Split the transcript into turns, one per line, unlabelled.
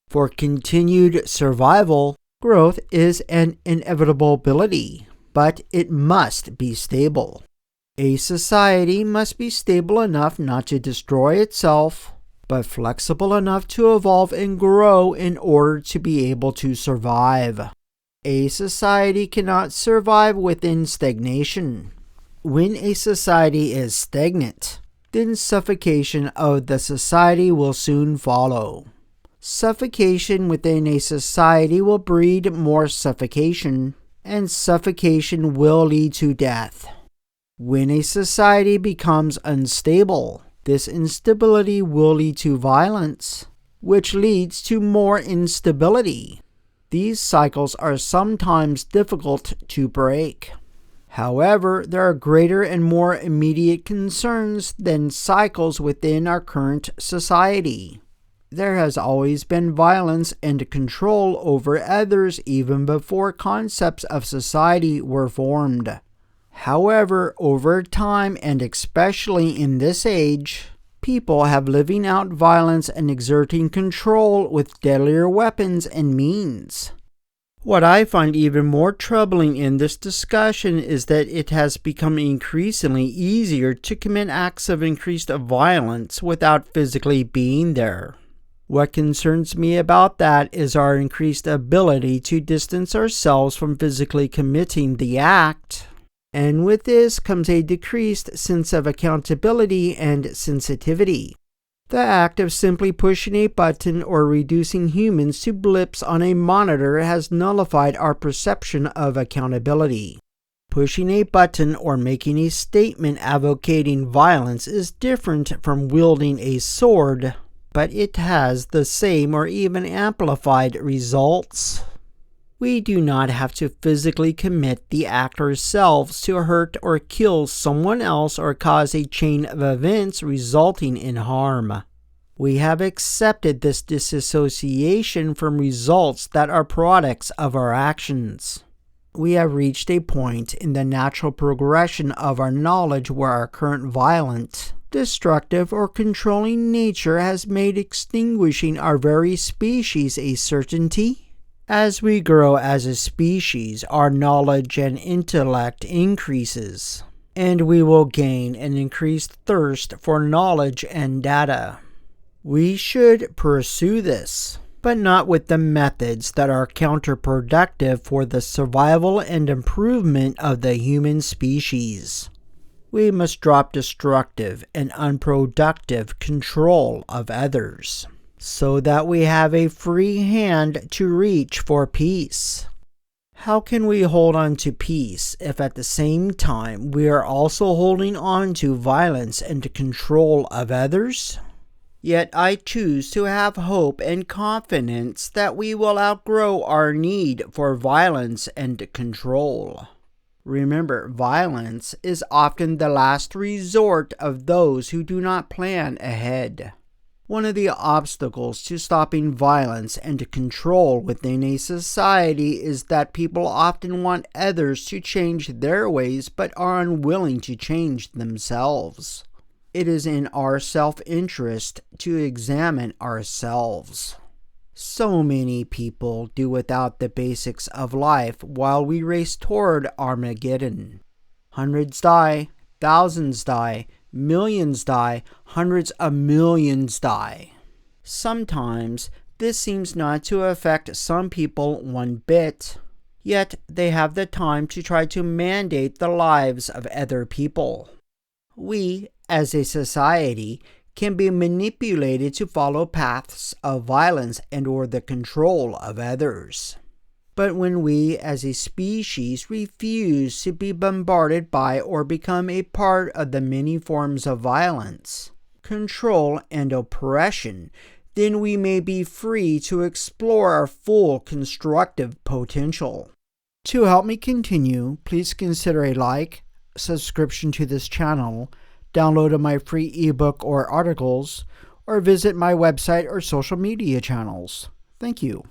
For continued survival, growth is an inevitability, but it must be stable. A society must be stable enough not to destroy itself, but flexible enough to evolve and grow in order to be able to survive. A society cannot survive within stagnation. When a society is stagnant, then suffocation of the society will soon follow. Suffocation within a society will breed more suffocation, and suffocation will lead to death. When a society becomes unstable, this instability will lead to violence, which leads to more instability. These cycles are sometimes difficult to break. However, there are greater and more immediate concerns than cycles within our current society. There has always been violence and control over others even before concepts of society were formed. However, over time, and especially in this age, people have living out violence and exerting control with deadlier weapons and means. What I find even more troubling in this discussion is that it has become increasingly easier to commit acts of increased violence without physically being there. What concerns me about that is our increased ability to distance ourselves from physically committing the act. And with this comes a decreased sense of accountability and sensitivity. The act of simply pushing a button or reducing humans to blips on a monitor has nullified our perception of accountability. Pushing a button or making a statement advocating violence is different from wielding a sword, but it has the same or even amplified results. We do not have to physically commit the act ourselves to hurt or kill someone else or cause a chain of events resulting in harm. We have accepted this disassociation from results that are products of our actions. We have reached a point in the natural progression of our knowledge where our current violent, destructive, or controlling nature has made extinguishing our very species a certainty. As we grow as a species, our knowledge and intellect increases, and we will gain an increased thirst for knowledge and data. We should pursue this, but not with the methods that are counterproductive for the survival and improvement of the human species. We must drop destructive and unproductive control of others, so that we have a free hand to reach for peace. How can we hold on to peace if at the same time we are also holding on to violence and control of others? Yet I choose to have hope and confidence that we will outgrow our need for violence and control. Remember, violence is often the last resort of those who do not plan ahead. One of the obstacles to stopping violence and control within a society is that people often want others to change their ways but are unwilling to change themselves. It is in our self-interest to examine ourselves. So many people do without the basics of life while we race toward Armageddon. Hundreds die, thousands die, millions die, hundreds of millions die. Sometimes this seems not to affect some people one bit, yet they have the time to try to mandate the lives of other people. We, as a society, can be manipulated to follow paths of violence and or the control of others. But when we as a species refuse to be bombarded by or become a part of the many forms of violence, control, and oppression, then we may be free to explore our full constructive potential. To help me continue, please consider a like, subscription to this channel, download of my free ebook or articles, or visit my website or social media channels. Thank you.